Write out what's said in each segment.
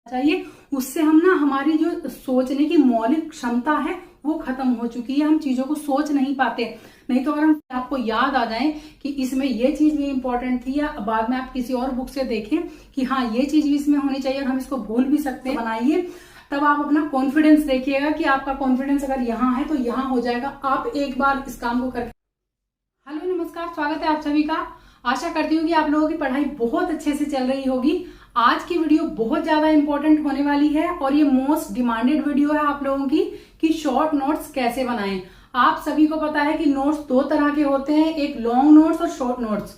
चाहिए, उससे हम ना हमारी जो सोचने की मौलिक क्षमता है वो खत्म हो चुकी है। हम चीजों को सोच नहीं पाते। नहीं तो अगर हम आपको याद आ जाए कि इसमें ये चीज भी इंपॉर्टेंट थी, या बाद में आप किसी और बुक से देखें कि हाँ ये चीज भी इसमें होनी चाहिए और हम इसको भूल भी सकते हैं, बनाइए। तब आप अपना कॉन्फिडेंस देखिएगा कि आपका कॉन्फिडेंस अगर यहाँ है तो यहाँ हो जाएगा। आप एक बार इस काम को करके। हेलो नमस्कार, स्वागत है आप सभी का। आशा करती हूँ कि आप लोगों की पढ़ाई बहुत अच्छे से चल रही होगी। आज की वीडियो बहुत ज्यादा इंपॉर्टेंट होने वाली है और ये मोस्ट डिमांडेड वीडियो है आप लोगों की कि शॉर्ट नोट्स कैसे बनाएं। आप सभी को पता है कि नोट्स दो तरह के होते हैं, एक लॉन्ग नोट्स और शॉर्ट नोट्स।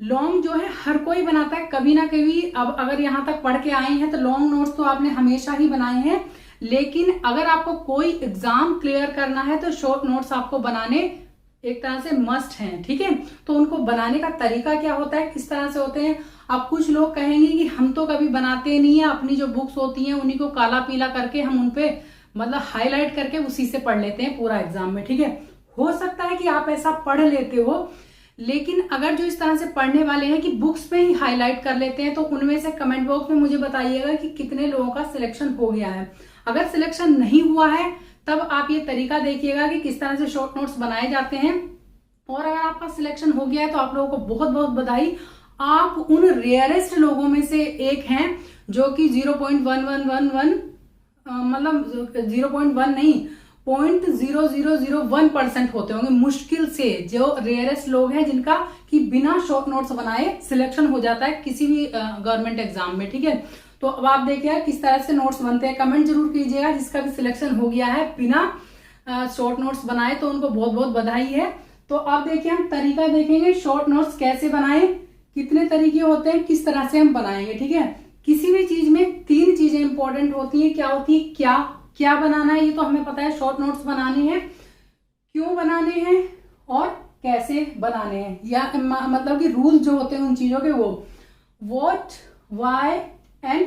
लॉन्ग जो है हर कोई बनाता है कभी ना कभी। अब अगर यहाँ तक पढ़ के आए हैं तो लॉन्ग नोट्स तो आपने हमेशा ही बनाए हैं, लेकिन अगर आपको कोई एग्जाम क्लियर करना है तो शॉर्ट नोट्स आपको बनाने एक तरह से मस्ट हैं। ठीक है, तो उनको बनाने का तरीका क्या होता है, किस तरह से होते हैं। अब कुछ लोग कहेंगे कि हम तो कभी बनाते नहीं है, अपनी जो बुक्स होती हैं उन्हीं को काला पीला करके हम उनपे मतलब हाईलाइट करके उसी से पढ़ लेते हैं पूरा एग्जाम में। ठीक है, हो सकता है कि आप ऐसा पढ़ लेते हो, लेकिन अगर जो इस तरह से पढ़ने वाले हैं कि बुक्स पे ही हाईलाइट कर लेते हैं, तो उनमें से कमेंट बॉक्स में मुझे बताइएगा कि कितने लोगों का सिलेक्शन हो गया है। अगर सिलेक्शन नहीं हुआ है तब आप ये तरीका देखिएगा कि किस तरह से शॉर्ट नोट्स बनाए जाते हैं। और अगर आपका सिलेक्शन हो गया है तो आप लोगों को बहुत बहुत बधाई। आप उन रेयरेस्ट लोगों में से एक हैं जो कि 0.1111 मतलब 0.1 नहीं 0.0001% होते होंगे मुश्किल से, जो रेयरेस्ट लोग हैं जिनका कि बिना शॉर्ट नोट्स बनाए सिलेक्शन हो जाता है किसी भी गवर्नमेंट एग्जाम में। ठीक है, तो अब आप देखिए किस तरह से नोट्स बनते हैं, कमेंट जरूर कीजिएगा। जिसका भी सिलेक्शन हो गया है बिना शॉर्ट नोट्स बनाए तो उनको बहुत बहुत बधाई है। तो आप देखिए हम तरीका देखेंगे शॉर्ट नोट्स कैसे बनाएं, कितने तरीके होते हैं, किस तरह से हम बनाएंगे। ठीक है, किसी भी चीज में तीन चीजें इंपॉर्टेंट होती है। क्या होती है, क्या बनाना है, ये तो हमें पता है। शॉर्ट नोट्स बनाने हैं, क्यों बनाने हैं और कैसे बनाने हैं, या मतलब कि रूल जो होते हैं उन चीजों के, वो व्हाट, व्हाई एंड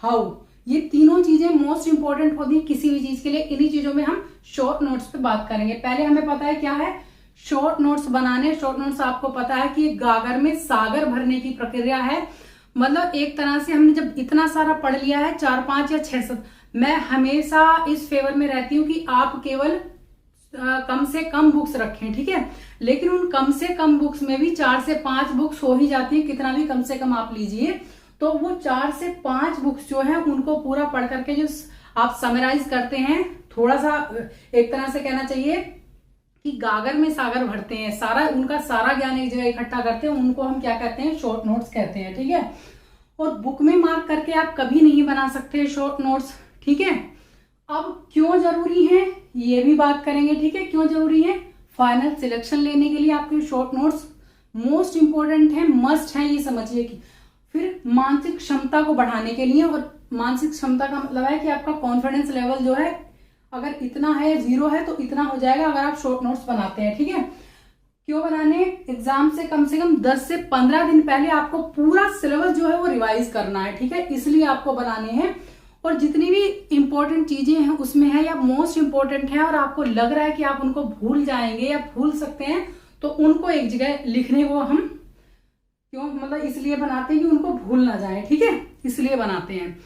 हाउ, ये तीनों चीजें मोस्ट इंपॉर्टेंट होती है किसी भी चीज के लिए। इन्हीं चीजों में हम शॉर्ट नोट्स पे बात करेंगे। पहले हमें पता है क्या है शॉर्ट नोट्स बनाने। शॉर्ट नोट्स आपको पता है कि गागर में सागर भरने की प्रक्रिया है। मतलब एक तरह से हमने जब इतना सारा पढ़ लिया है, 4, 5 या 6, 7, मैं हमेशा इस फेवर में रहती हूँ कि आप केवल कम से कम बुक्स रखें। ठीक है, लेकिन उन कम से कम बुक्स में भी 4 से 5 बुक्स हो ही जाती है, कितना भी कम से कम आप लीजिए। तो वो 4 से 5 बुक्स जो है उनको पूरा पढ़ करके जो आप समराइज करते हैं, थोड़ा सा एक तरह से कहना चाहिए कि गागर में सागर भरते हैं, सारा उनका सारा ज्ञान एक जगह इकट्ठा करते हैं, उनको हम क्या कहते हैं, शॉर्ट नोट्स कहते हैं। ठीक है, और बुक में मार्क करके आप कभी नहीं बना सकते शॉर्ट नोट्स। ठीक है, अब क्यों जरूरी है ये भी बात करेंगे। ठीक है, क्यों जरूरी है, फाइनल सिलेक्शन लेने के लिए आपके शॉर्ट नोट्स मोस्ट इंपॉर्टेंट है, मस्ट है, ये समझिए कि फिर मानसिक क्षमता को बढ़ाने के लिए। और मानसिक क्षमता का मतलब है कि आपका कॉन्फिडेंस लेवल जो है अगर इतना है, 0 है, तो इतना हो जाएगा अगर आप शॉर्ट नोट्स बनाते हैं। ठीक है, क्यों बनाने, एग्जाम से कम 10 से 15 दिन पहले आपको पूरा सिलेबस जो है वो रिवाइज करना है। ठीक है, इसलिए आपको बनाने हैं। और जितनी भी इंपॉर्टेंट चीजें हैं उसमें है या मोस्ट इंपॉर्टेंट है और आपको लग रहा है कि आप उनको भूल जाएंगे या भूल सकते हैं, तो उनको एक जगह लिखने को हम क्यों मतलब इसलिए बनाते हैं कि उनको भूल ना जाए। ठीक है, इसलिए बनाते हैं।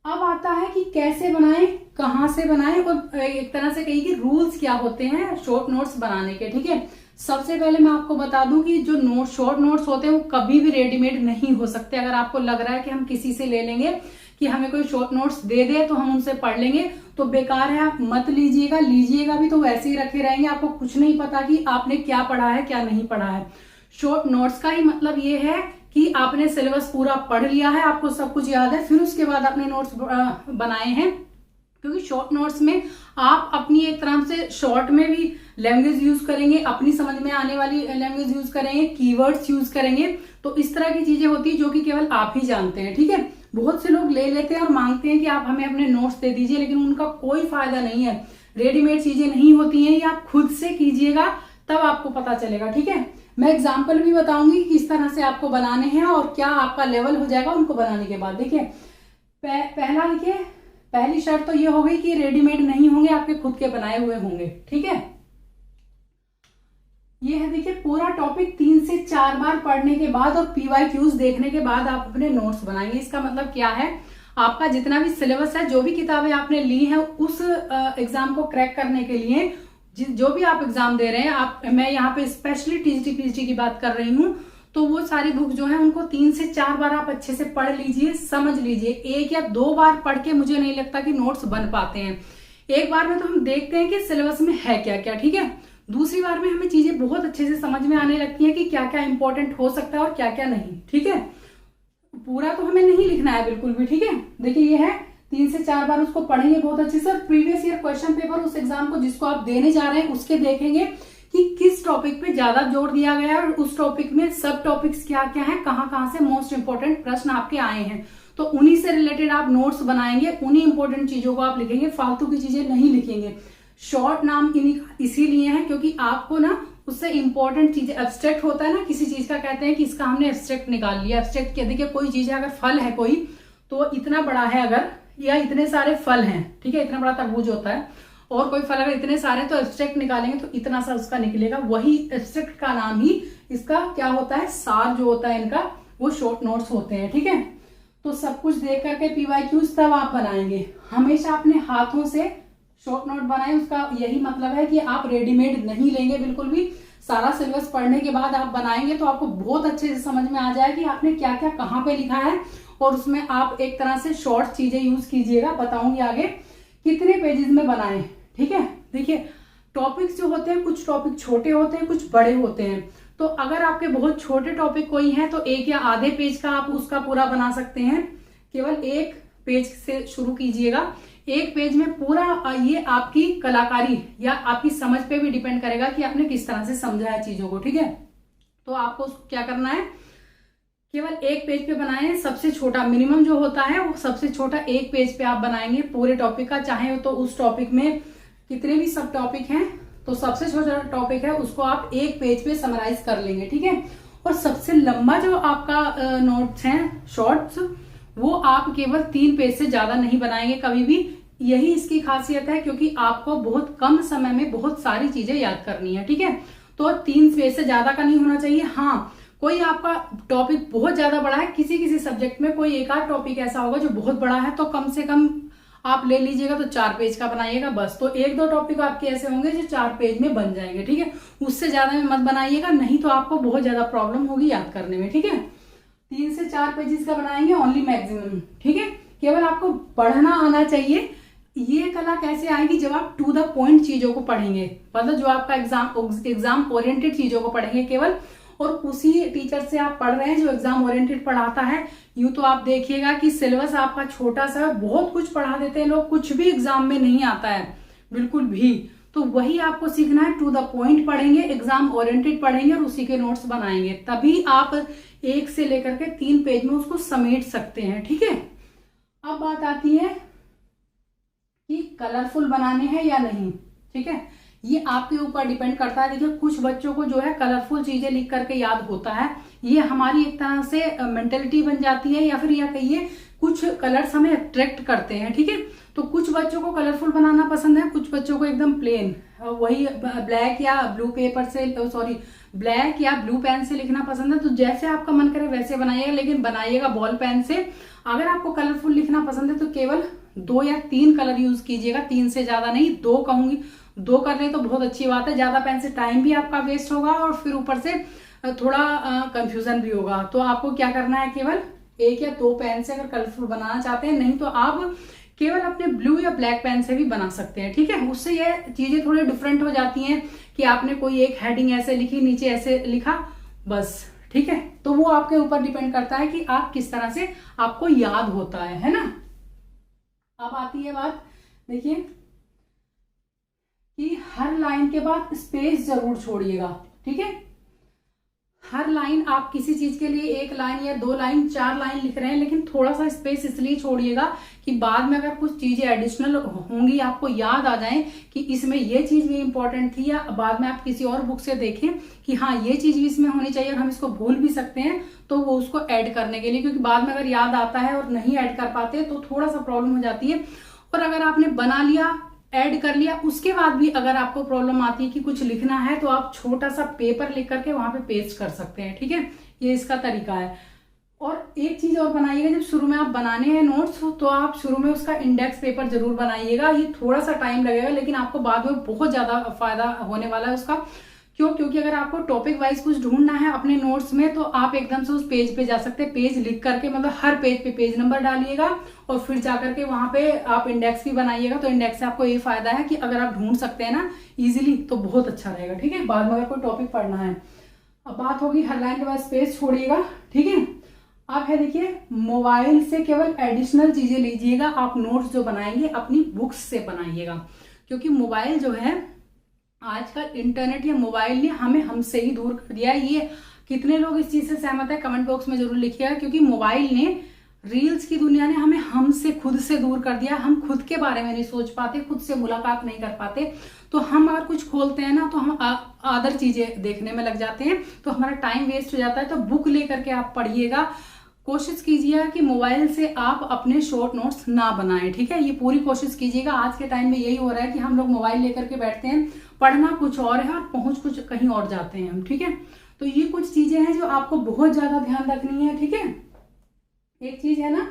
अब आता है कि कैसे बनाएं, कहां से बनाएं, और एक तरह से कहिए कि रूल्स क्या होते हैं शॉर्ट नोट्स बनाने के। ठीक है, सबसे पहले मैं आपको बता दूं कि जो शॉर्ट नोट्स होते हैं वो कभी भी रेडीमेड नहीं हो सकते। अगर आपको लग रहा है कि हम किसी से ले लेंगे कि हमें कोई शॉर्ट नोट्स दे दे तो हम उनसे पढ़ लेंगे, तो बेकार है, आप मत लीजिएगा। लीजिएगा भी तो वैसे ही रखे रहेंगे, आपको कुछ नहीं पता कि आपने क्या पढ़ा है क्या नहीं पढ़ा है। शॉर्ट नोट्स का ही मतलब ये है कि आपने सिलेबस पूरा पढ़ लिया है, आपको सब कुछ याद है, फिर उसके बाद आपने नोट्स बनाए हैं। क्योंकि शॉर्ट नोट्स में आप अपनी एक तरह से शॉर्ट में भी लैंग्वेज यूज करेंगे, अपनी समझ में आने वाली लैंग्वेज यूज करेंगे, कीवर्ड्स यूज करेंगे, तो इस तरह की चीजें होती है जो कि केवल आप ही जानते हैं। ठीक है, बहुत से लोग ले लेते हैं और मांगते हैं कि आप हमें अपने नोट्स दे दीजिए, लेकिन उनका कोई फायदा नहीं है। रेडीमेड चीजें नहीं होती हैं, ये आप खुद से कीजिएगा तब आपको पता चलेगा। ठीक है, मैं एग्जाम्पल भी बताऊंगी कि किस तरह से आपको बनाने हैं और क्या आपका लेवल हो जाएगा उनको बनाने के बाद। देखिए पहला देखिए, पहली शर्त तो ये हो गई कि रेडीमेड नहीं होंगे, आपके खुद के बनाए हुए होंगे। ठीक है, ये है देखिए पूरा टॉपिक 3 से 4 बार पढ़ने के बाद और PYQs देखने के बाद आप अपने नोट्स बनाएंगे। इसका मतलब क्या है, आपका जितना भी सिलेबस है, जो भी किताबें आपने ली हैं उस एग्जाम को क्रैक करने के लिए, जो भी आप एग्जाम दे रहे हैं, मैं यहाँ पे स्पेशली टीजीटी पीजीटी की बात कर रही हूँ, तो वो सारी बुक जो है उनको 3 से 4 बार आप अच्छे से पढ़ लीजिए, समझ लीजिए। 1 या 2 बार पढ़ के मुझे नहीं लगता कि नोट्स बन पाते हैं। एक बार में तो हम देखते हैं कि सिलेबस में है क्या क्या, ठीक है। दूसरी बार में हमें चीजें बहुत अच्छे से समझ में आने लगती हैं कि क्या क्या इंपॉर्टेंट हो सकता है और क्या क्या नहीं, ठीक है। पूरा तो हमें नहीं लिखना है बिल्कुल भी, ठीक है। देखिए ये है, 3 से 4 बार उसको पढ़ेंगे बहुत अच्छे से। प्रीवियस ईयर क्वेश्चन पेपर उस एग्जाम को जिसको आप देने जा रहे हैं उसके देखेंगे कि किस टॉपिक पे ज्यादा जोर दिया गया है और उस टॉपिक में सब टॉपिक्स क्या क्या है, कहाँ कहाँ से मोस्ट इंपोर्टेंट प्रश्न आपके आए हैं, तो उन्हीं से रिलेटेड आप नोट्स बनाएंगे, उन्हीं इंपॉर्टेंट चीजों को आप लिखेंगे, फालतू की चीजें नहीं लिखेंगे। शॉर्ट नाम इसीलिए है क्योंकि आपको ना उससे इंपॉर्टेंट चीजें, एब्स्ट्रैक्ट होता है ना किसी चीज का, कहते हैं कि इसका हमने एब्स्ट्रैक्ट निकाल लिया। एब्स्ट्रैक्ट क्या, देखिए कोई चीज है, अगर फल है कोई, तो इतना बड़ा है अगर, या इतने सारे फल हैं, ठीक है, इतना बड़ा तरबूज होता है, और कोई फल अगर इतने सारे, तो एब्स्ट्रैक्ट निकालेंगे तो इतना सा उसका निकलेगा। वही एब्स्ट्रैक्ट का नाम ही इसका क्या होता है, सार जो होता है इनका, वो शॉर्ट नोट्स होते हैं, ठीक है। तो सब कुछ देख करके पीवाईक्यूज तब आप बनाएंगे। हमेशा अपने हाथों से शॉर्ट नोट बनाएं, उसका यही मतलब है कि आप रेडीमेड नहीं लेंगे बिल्कुल भी। सारा सिलेबस पढ़ने के बाद आप बनाएंगे तो आपको बहुत अच्छे से समझ में आ जाए कि आपने क्या क्या कहाँ पे लिखा है, और उसमें आप एक तरह से शॉर्ट चीजें यूज कीजिएगा। बताऊंगी आगे कितने पेजेस में बनाएं, ठीक है। देखिए टॉपिक्स जो होते हैं, कुछ टॉपिक छोटे होते हैं, कुछ बड़े होते हैं। तो अगर आपके बहुत छोटे टॉपिक कोई है तो 1 या आधे पेज का आप उसका पूरा बना सकते हैं। केवल 1 पेज से शुरू कीजिएगा। 1 पेज में पूरा, ये आपकी कलाकारी या आपकी समझ पे भी डिपेंड करेगा कि आपने किस तरह से समझा है चीजों को, ठीक है। तो आपको क्या करना है, केवल 1 पेज पे बनाएं। सबसे छोटा मिनिमम जो होता है वो सबसे छोटा 1 पेज पे आप बनाएंगे पूरे टॉपिक का। चाहे तो उस टॉपिक में कितने भी सब टॉपिक हैं, तो सबसे छोटा टॉपिक है उसको आप 1 पेज पे समराइज कर लेंगे, ठीक है। और सबसे लंबा जो आपका नोट्स हैं शॉर्ट्स, वो आप केवल 3 पेज से ज्यादा नहीं बनाएंगे कभी भी। यही इसकी खासियत है, क्योंकि आपको बहुत कम समय में बहुत सारी चीजें याद करनी है, ठीक है। तो 3 पेज से ज्यादा का नहीं होना चाहिए। हाँ, कोई आपका टॉपिक बहुत ज्यादा बड़ा है, किसी किसी सब्जेक्ट में कोई एक आध टॉपिक ऐसा होगा जो बहुत बड़ा है, तो कम से कम आप ले लीजिएगा तो 4 पेज का बनाइएगा बस। तो 1-2 टॉपिक आपके ऐसे होंगे जो 4 पेज में बन जाएंगे, ठीक है। उससे ज्यादा में मत बनाइएगा, नहीं तो आपको बहुत ज्यादा प्रॉब्लम होगी याद करने में, ठीक है। 3 से 4 पेजेस का बनाएंगे ओनली मैक्सिमम, ठीक है। केवल आपको पढ़ना आना चाहिए। ये कला कैसे आएगी, जब आप टू द पॉइंट चीजों को पढ़ेंगे, मतलब जो आपका एग्जाम ओरिएंटेड चीजों को पढ़ेंगे केवल, और उसी टीचर से आप पढ़ रहे हैं जो एग्जाम ओरिएंटेड पढ़ाता है। यूं तो आप देखिएगा कि सिलेबस आपका छोटा सा, बहुत कुछ पढ़ा देते हैं लोग, कुछ भी एग्जाम में नहीं आता है बिल्कुल भी। तो वही आपको सीखना है, टू द पॉइंट पढ़ेंगे, एग्जाम ओरिएंटेड पढ़ेंगे और उसी के नोट्स बनाएंगे, तभी आप 1 से लेकर के 3 पेज में उसको समेट सकते हैं, ठीक है। अब बात आती है कि कलरफुल बनाने हैं या नहीं, ठीक है। ये आपके ऊपर डिपेंड करता है। देखिए कुछ बच्चों को जो है कलरफुल चीजें लिख करके याद होता है, ये हमारी एक तरह से मेंटेलिटी बन जाती है, या फिर या कहिए कुछ कलर्स हमें अट्रैक्ट करते हैं, ठीक है। तो कुछ बच्चों को कलरफुल बनाना पसंद है, कुछ बच्चों को एकदम प्लेन, वही ब्लैक या ब्लू पेपर से, ब्लैक या ब्लू पेन से लिखना पसंद है। तो जैसे आपका मन करे वैसे बनाइएगा, लेकिन बनाइएगा बॉल पेन से। अगर आपको कलरफुल लिखना पसंद है तो केवल 2 या 3 कलर यूज कीजिएगा, 3 से ज्यादा नहीं। 2 कहूंगी, 2 कर ले तो बहुत अच्छी बात है। ज्यादा पेन से टाइम भी आपका वेस्ट होगा और फिर ऊपर से थोड़ा कंफ्यूजन भी होगा। तो आपको क्या करना है, केवल 1 या 2 पेन से अगर कलरफुल बनाना चाहते हैं, नहीं तो आप केवल अपने ब्लू या ब्लैक पेन से भी बना सकते हैं, ठीक है। उससे ये चीजें थोड़ी डिफरेंट हो जाती हैं कि आपने कोई एक हेडिंग ऐसे लिखी, नीचे ऐसे लिखा, बस, ठीक है। तो वो आपके ऊपर डिपेंड करता है कि आप किस तरह से आपको याद होता है ना। अब आती है बात, देखिए कि हर लाइन के बाद स्पेस जरूर छोड़िएगा, ठीक है। हर लाइन, आप किसी चीज के लिए 1 लाइन या 2 लाइन, 4 लाइन लिख रहे हैं, लेकिन थोड़ा सा स्पेस इसलिए छोड़िएगा कि बाद में अगर कुछ चीजें एडिशनल होंगी, आपको याद आ जाए कि इसमें ये चीज भी इंपॉर्टेंट थी, या बाद में आप किसी और बुक से देखें कि हाँ ये चीज भी इसमें होनी चाहिए और हम इसको भूल भी सकते हैं, तो वो उसको ऐड करने के लिए, क्योंकि बाद में अगर याद आता है और नहीं ऐड कर पाते तो थोड़ा सा प्रॉब्लम हो जाती है। और अगर आपने बना लिया, ऐड कर लिया, उसके बाद भी अगर आपको प्रॉब्लम आती है कि कुछ लिखना है, तो आप छोटा सा पेपर लिख करके वहां पे पेस्ट कर सकते हैं, ठीक है। ये इसका तरीका है। और एक चीज और बनाइएगा, जब शुरू में आप बनाने हैं नोट्स तो आप शुरू में उसका इंडेक्स पेपर जरूर बनाइएगा। ये थोड़ा सा टाइम लगेगा लेकिन आपको बाद में बहुत ज्यादा फायदा होने वाला है उसका। क्यों? क्योंकि अगर आपको टॉपिक वाइज कुछ ढूंढना है अपने नोट्स में तो आप एकदम से उस पेज पे जा सकते हैं। पेज लिख करके मतलब हर पेज पे पेज नंबर डालिएगा और फिर जाकर के वहां पे आप इंडेक्स भी बनाइएगा। तो इंडेक्स से आपको ये फायदा है कि अगर आप ढूंढ सकते हैं ना इजिली तो बहुत अच्छा रहेगा। ठीक है, बाद में अगर कोई टॉपिक पढ़ना है। अब बात होगी हर लाइन के बाद स्पेस छोड़िएगा। ठीक है, आप है देखिए मोबाइल से केवल एडिशनल चीजें लीजिएगा। आप नोट्स जो बनाएंगे अपनी बुक्स से बनाइएगा, क्योंकि मोबाइल जो है आजकल इंटरनेट या मोबाइल ने हमें हमसे ही दूर कर दिया है। ये कितने लोग इस चीज से सहमत है कमेंट बॉक्स में जरूर लिखिएगा। क्योंकि मोबाइल ने, रील्स की दुनिया ने हमें हमसे खुद से दूर कर दिया। हम खुद के बारे में नहीं सोच पाते, खुद से मुलाकात नहीं कर पाते। तो हम अगर कुछ खोलते हैं ना तो हम अदर चीजें देखने में लग जाते हैं, तो हमारा टाइम वेस्ट हो जाता है। तो बुक लेकर के आप पढ़िएगा। कोशिश कीजिएगा कि मोबाइल से आप अपने शॉर्ट नोट्स ना बनाएं। ठीक है, ये पूरी कोशिश कीजिएगा। आज के टाइम में यही हो रहा है कि हम लोग मोबाइल लेकर के बैठते हैं, पढ़ना कुछ और है और पहुंच कुछ कहीं और जाते हैं हम। ठीक है, तो ये कुछ चीजें हैं जो आपको बहुत ज्यादा ध्यान रखनी है। ठीक है, एक चीज है ना,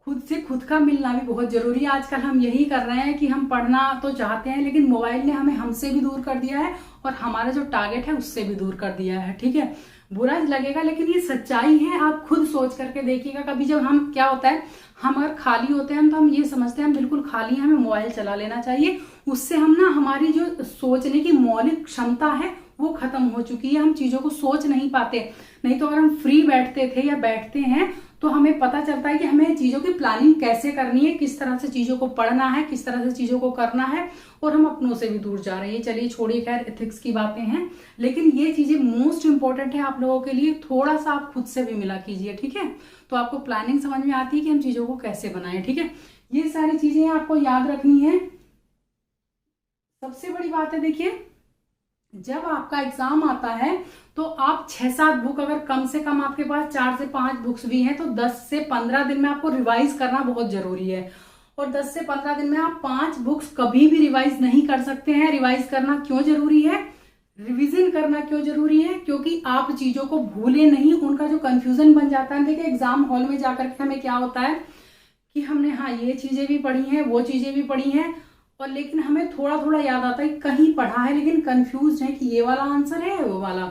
खुद से खुद का मिलना भी बहुत जरूरी है। आजकल हम यही कर रहे हैं कि हम पढ़ना तो चाहते हैं लेकिन मोबाइल ने हमें हमसे भी दूर कर दिया है और हमारा जो टारगेट है उससे भी दूर कर दिया है। ठीक है, बुरा लगेगा लेकिन ये सच्चाई है। आप खुद सोच करके देखिएगा। कभी जब हम, क्या होता है, हम अगर खाली होते हैं तो हम ये समझते हैं हम बिल्कुल खाली हैं, हमें मोबाइल चला लेना चाहिए। उससे हम ना, हमारी जो सोचने की मौलिक क्षमता है वो खत्म हो चुकी है। हम चीजों को सोच नहीं पाते। नहीं तो अगर हम फ्री बैठते थे या बैठते हैं तो हमें पता चलता है कि हमें चीजों की प्लानिंग कैसे करनी है, किस तरह से चीजों को पढ़ना है, किस तरह से चीजों को करना है। और हम अपनों से भी दूर जा रहे हैं। चलिए छोड़िए, खैर एथिक्स की बातें हैं, लेकिन ये चीजें मोस्ट इंपॉर्टेंट है आप लोगों के लिए। थोड़ा सा आप खुद से भी मिला कीजिए। ठीक है, तो आपको प्लानिंग समझ में आती है कि हम चीजों को कैसे बनाएं। ठीक है, ये सारी चीजें आपको याद रखनी है। सबसे बड़ी बात है, देखिए जब आपका एग्जाम आता है तो आप 6-7 बुक, अगर कम से कम आपके पास 4 से 5 बुक्स भी हैं तो 10 से 15 दिन में आपको रिवाइज करना बहुत जरूरी है। और 10 से 15 दिन में आप 5 बुक्स कभी भी रिवाइज नहीं कर सकते हैं। रिवाइज करना क्यों जरूरी है, रिवीजन करना क्यों जरूरी है? क्योंकि आप चीजों को भूले नहीं, उनका जो कंफ्यूजन बन जाता है। देखिए एग्जाम हॉल में जाकर के हमें क्या होता है कि हमने हाँ ये चीजें भी पढ़ी हैं, वो चीजें भी पढ़ी हैं, और लेकिन हमें थोड़ा थोड़ा याद आता है, कहीं पढ़ा है लेकिन कंफ्यूज है कि ये वाला आंसर है वो वाला।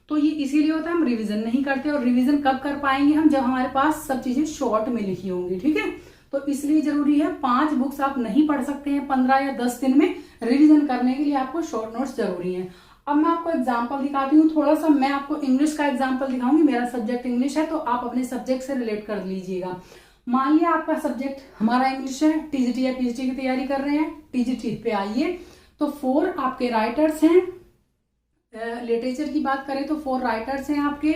तो ये इसीलिए होता है हम रिवीजन नहीं करते। और रिवीजन कब कर पाएंगे हम, जब हमारे पास सब चीजें शॉर्ट में लिखी होंगी। ठीक है, तो इसलिए जरूरी है। 5 बुक्स आप नहीं पढ़ सकते हैं 15 या 10 दिन में। रिवीजन करने के लिए आपको शॉर्ट नोट्स जरूरी है। अब मैं आपको एग्जाम्पल दिखाती हूँ थोड़ा सा। मैं आपको इंग्लिश का एग्जाम्पल दिखाऊंगी। मेरा सब्जेक्ट इंग्लिश है तो आप अपने सब्जेक्ट से रिलेट कर लीजिएगा। मान लिया आपका सब्जेक्ट हमारा इंग्लिश है, टीजीटी या पीजीटी की तैयारी कर रहे हैं। टीजीटी पे आइए तो 4 आपके राइटर्स हैं। लिटरेचर की बात करें तो 4 राइटर्स हैं आपके।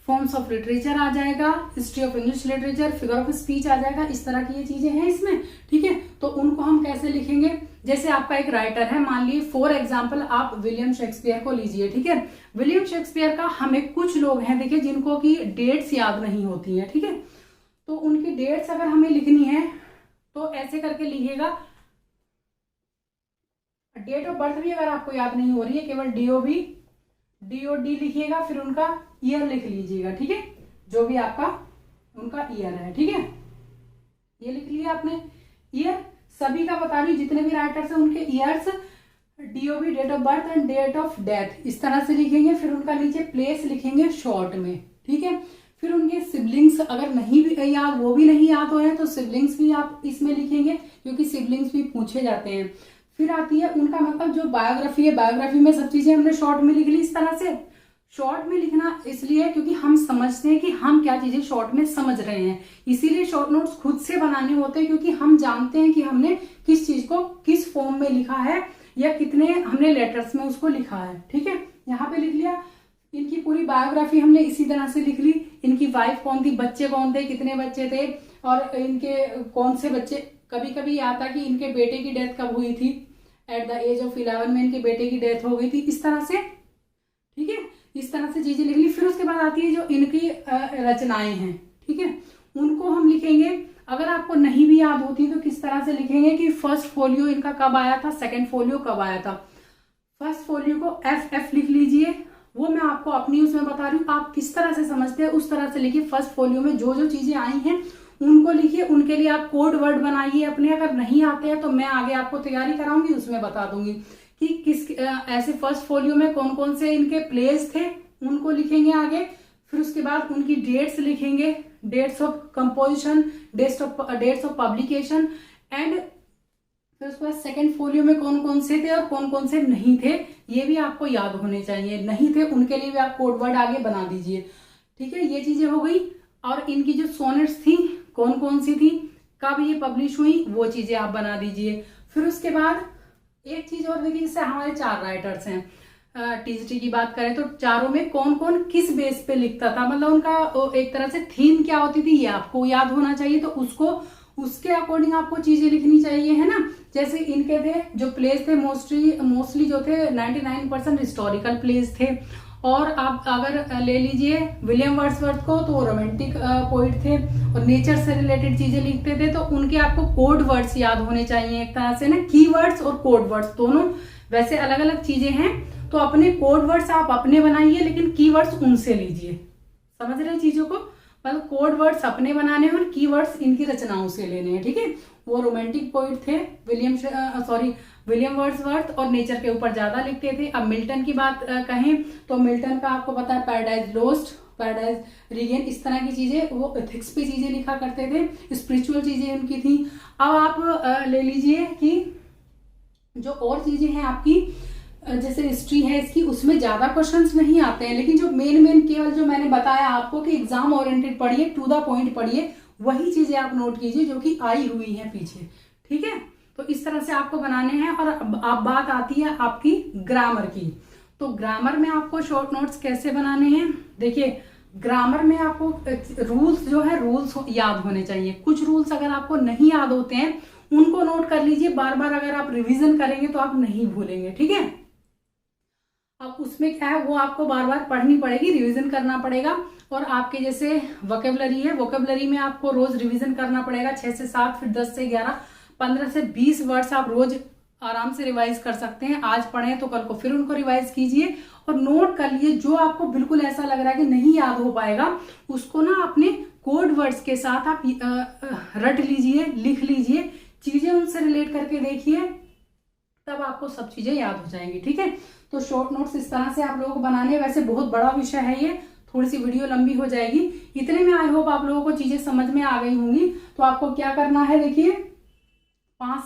फॉर्म्स ऑफ लिटरेचर आ जाएगा, history of English literature, figure of speech आ जाएगा। इस तरह की ये चीजें हैं इसमें। ठीक है, तो उनको हम कैसे लिखेंगे? जैसे आपका एक राइटर है, मान लीजिए फॉर एग्जाम्पल आप विलियम शेक्सपियर को लीजिए। ठीक है, विलियम शेक्सपियर का हमें कुछ लोग हैं देखिए जिनको की डेट्स याद नहीं होती है। ठीक है, तो उनकी डेट्स अगर हमें लिखनी है तो ऐसे करके लिखिएगा। डेट ऑफ बर्थ भी अगर आपको याद नहीं हो रही है, केवल DOD लिखिएगा, फिर उनका ईयर लिख लीजिएगा। ठीक है, जो भी आपका उनका ईयर है। ठीक है, ये लिख लिया आपने ईयर। सभी का बता रही, जितने भी राइटर्स हैं उनके years, DOB date of birth and date of death, इस तरह से लिखेंगे। फिर उनका नीचे प्लेस लिखेंगे शॉर्ट में। ठीक है, फिर उनके सिबलिंग्स अगर नहीं भी याद, वो भी नहीं याद हो रहे हैं तो सिबलिंग्स भी आप इसमें लिखेंगे, क्योंकि सिबलिंग्स भी पूछे जाते हैं। फिर आती है उनका मतलब जो बायोग्राफी है, बायोग्राफी में सब चीजें हमने शॉर्ट में लिख ली। इस तरह से शॉर्ट में लिखना इसलिए क्योंकि हम समझते हैं कि हम क्या चीजें शॉर्ट में समझ रहे हैं। इसीलिए शॉर्ट नोट्स खुद से बनाने होते हैं, क्योंकि हम जानते हैं कि हमने किस चीज को किस फॉर्म में लिखा है या कितने हमने लेटर्स में उसको लिखा है। ठीक है, यहाँ पे लिख लिया। इनकी पूरी बायोग्राफी हमने इसी तरह से लिख ली। इनकी वाइफ कौन थी, बच्चे कौन थे, कितने बच्चे थे, और इनके कौन से बच्चे। कभी कभी आता कि इनके बेटे की डेथ कब हुई थी, एट द एज ऑफ 11 में इनके बेटे की डेथ हो गई थी। इस तरह से, ठीक है, इस तरह से चीजें लिख ली। फिर उसके बाद आती है जो इनकी रचनाएं हैं। ठीक है, उनको हम लिखेंगे। अगर आपको नहीं भी याद होती तो किस तरह से लिखेंगे कि फर्स्ट फोलियो इनका कब आया था, सेकंड फोलियो कब आया था। फर्स्ट फोलियो को FF लिख लीजिए वो मैं आपको अपनी उसमें बता रही हूँ, आप किस तरह से समझते हैं उस तरह से लिखिए। फर्स्ट फोलियो में जो जो चीजें आई हैं उनको लिखिए, उनके लिए आप कोड वर्ड बनाइए अपने। अगर नहीं आते हैं तो मैं आगे आपको तैयारी कराऊंगी, उसमें बता दूंगी कि किस ऐसे फर्स्ट फोलियो में कौन कौन से इनके प्लेस थे, उनको लिखेंगे आगे। फिर उसके बाद उनकी डेट्स लिखेंगे, dates of composition, dates of publication and फिर उसके बाद सेकंड फोलियो में कौन कौन से थे और कौन कौन से नहीं थे, ये भी आपको याद होने चाहिए। नहीं थे उनके लिए भी आप कोड वर्ड आगे बना दीजिए, ठीक है। ये चीजें हो गई। और इनकी जो सोनेट्स थी कौन कौन सी थी, कब ये पब्लिश हुई, वो चीजें आप बना दीजिए। फिर उसके बाद एक चीज और देखिए, जैसे हमारे 4 राइटर्स हैं, टीजीटी की बात करें तो चारों में कौन कौन किस बेस पे लिखता था, मतलब उनका एक तरह से थीम क्या होती थी, ये आपको याद होना चाहिए। तो उसके अकॉर्डिंग आपको चीजें लिखनी चाहिए, है ना। जैसे इनके थे जो प्लेस थे मोस्टली जो थे 99% हिस्टोरिकल प्लेस थे। और आप अगर ले लीजिए विलियम वर्ड्सवर्थ को, तो वो रोमांटिक पोइट थे और नेचर से रिलेटेड चीजें लिखते थे। तो उनके आपको कोड वर्ड्स याद होने चाहिए एक तरह से ना, की वर्ड्स और कोड वर्ड्स दोनों वैसे अलग अलग चीजें हैं। तो अपने कोड वर्ड्स आप अपने बनाइए, लेकिन की वर्ड्स उनसे लीजिए। समझ रहे हैं चीजों को, मतलब कोड वर्ड्स अपने बनाने हैं और की वर्ड्स इनकी रचनाओं से लेने हैं, ठीक है। वो रोमांटिक पोइट थे विलियम वर्ड्सवर्थ और नेचर के ऊपर ज्यादा लिखते थे। अब मिल्टन की बात कहें तो मिल्टन का आपको पता है पैराडाइज लोस्ट, पैराडाइज रीगेन, इस तरह की चीजें, वो एथिक्स पे चीजें लिखा करते थे, स्पिरिचुअल चीजें उनकी थी। अब आप ले लीजिए कि जो और चीजें हैं आपकी, जैसे हिस्ट्री है इसकी, उसमें ज्यादा क्वेश्चंस नहीं आते हैं, लेकिन जो मेन केवल जो मैंने बताया आपको कि एग्जाम ओरिएंटेड पढ़िए, टू द पॉइंट पढ़िए, वही चीजें आप नोट कीजिए जो कि आई हुई है पीछे, ठीक है। तो इस तरह से आपको बनाने हैं। और अब बात आती है आपकी ग्रामर की। तो ग्रामर में आपको शॉर्ट नोट्स कैसे बनाने हैं, देखिए ग्रामर में आपको रूल्स जो है रूल्स याद होने चाहिए। कुछ रूल्स अगर आपको नहीं याद होते हैं उनको नोट कर लीजिए, बार बार अगर आप रिवीजन करेंगे तो आप नहीं भूलेंगे, ठीक है। अब उसमें क्या है, वो आपको बार बार पढ़नी पड़ेगी, रिवीजन करना पड़ेगा। और आपके जैसे वोकेबलरी है, वोकेबलरी में आपको रोज रिवीजन करना पड़ेगा, 6 से 7, फिर 10 से 11, 15 से 20 वर्ड्स आप रोज आराम से रिवाइज कर सकते हैं। आज पढ़े तो कल को फिर उनको रिवाइज कीजिए और नोट कर लिए। जो आपको बिल्कुल ऐसा लग रहा है कि नहीं याद हो पाएगा, उसको ना अपने कोड वर्ड्स के साथ आप रट लीजिए, लिख लीजिए, चीजें उनसे रिलेट करके देखिए, तब आपको सब चीजें याद हो जाएंगी, ठीक है। तो शॉर्ट नोट्स इस तरह से आप लोगों को बनाने, वैसे बहुत बड़ा विषय है ये, थोड़ी सी वीडियो लंबी हो जाएगी। इतने में आई होप आप लोगों को चीजें समझ में आ गई होंगी। तो आपको क्या करना है, देखिए 4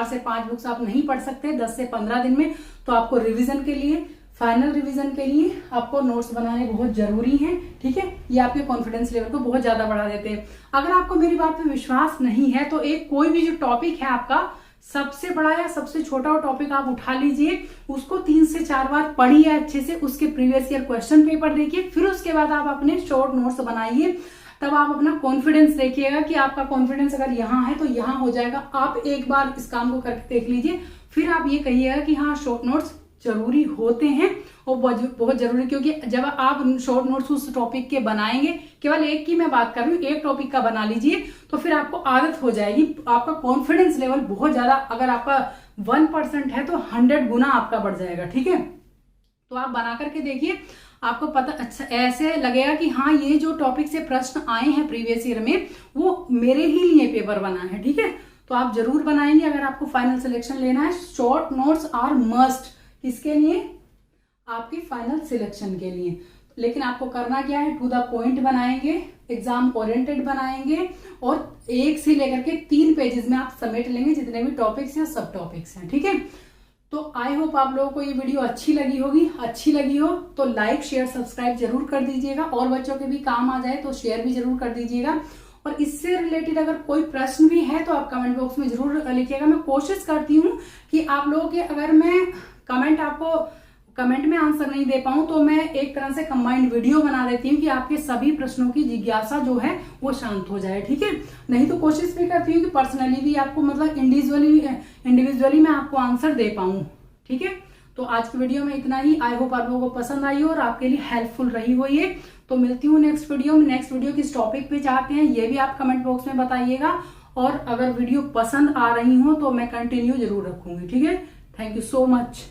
से 5 बुक्स आप नहीं पढ़ सकते 10 से 15 दिन में। तो आपको रिवीजन के लिए, फाइनल रिवीजन के लिए आपको नोट्स बनाने बहुत जरूरी हैं, ठीक है। ये आपके कॉन्फिडेंस लेवल को बहुत ज्यादा बढ़ा देते हैं। अगर आपको मेरी बात पे विश्वास नहीं है तो एक कोई भी जो टॉपिक है आपका, सबसे बड़ा या सबसे छोटा टॉपिक आप उठा लीजिए, उसको 3 से 4 बार पढ़िए अच्छे से, उसके प्रीवियस ईयर क्वेश्चन पेपर देखिए, फिर उसके बाद आप अपने शॉर्ट नोट्स बनाइए। तब आप अपना कॉन्फिडेंस देखिएगा कि आपका कॉन्फिडेंस अगर यहाँ है तो यहाँ हो जाएगा। आप एक बार इस काम को करके देख लीजिए, फिर आप ये कहिएगा कि हाँ शॉर्ट नोट्स जरूरी होते हैं और बहुत जरूरी, क्योंकि जब आप शॉर्ट नोट्स उस टॉपिक के बनाएंगे, केवल एक की मैं बात कर रही हूँ, एक टॉपिक का बना लीजिए, तो फिर आपको आदत हो जाएगी। आपका कॉन्फिडेंस लेवल बहुत ज्यादा, अगर आपका 1% है तो 100 गुना आपका बढ़ जाएगा, ठीक है। तो आप बना करके देखिए, आपको पता अच्छा ऐसे लगेगा कि हाँ ये जो टॉपिक से प्रश्न आए हैं प्रीवियस ईयर में, वो मेरे ही लिए पेपर बना है, ठीक है। तो आप जरूर बनाएंगे अगर आपको फाइनल सिलेक्शन लेना है। शॉर्ट नोट्स आर मस्ट, किसके लिए, आपकी फाइनल सिलेक्शन के लिए। लेकिन आपको करना क्या है, टू द पॉइंट बनाएंगे, एग्जाम ओरिएंटेड बनाएंगे और 1 से लेकर के 3 पेजेस में आप समेट लेंगे जितने भी टॉपिक्स या सब टॉपिक्स हैं, ठीक है। तो आई होप आप लोगों को ये वीडियो अच्छी लगी होगी। अच्छी लगी हो तो लाइक शेयर सब्सक्राइब जरूर कर दीजिएगा, और बच्चों के भी काम आ जाए तो शेयर भी जरूर कर दीजिएगा। और इससे रिलेटेड अगर कोई प्रश्न भी है तो आप कमेंट बॉक्स में जरूर लिखिएगा। मैं कोशिश करती हूँ कि आप लोगों के, अगर मैं कमेंट में आंसर नहीं दे पाऊं तो मैं एक तरह से कंबाइंड वीडियो बना देती हूँ कि आपके सभी प्रश्नों की जिज्ञासा जो है वो शांत हो जाए, ठीक है। नहीं तो कोशिश भी करती हूँ कि पर्सनली भी आपको, मतलब इंडिविजुअली मैं आपको आंसर दे पाऊं, ठीक है। तो आज की वीडियो में इतना ही। आई होप आप लोगों को पसंद आई हो और आपके लिए हेल्पफुल रही हो ये। तो मिलती हूँ नेक्स्ट वीडियो में। नेक्स्ट वीडियो किस टॉपिक पे चाहते हैं ये भी आप कमेंट बॉक्स में बताइएगा, और अगर वीडियो पसंद आ रही हो तो मैं कंटिन्यू जरूर रखूंगी, ठीक है। Thank you so much.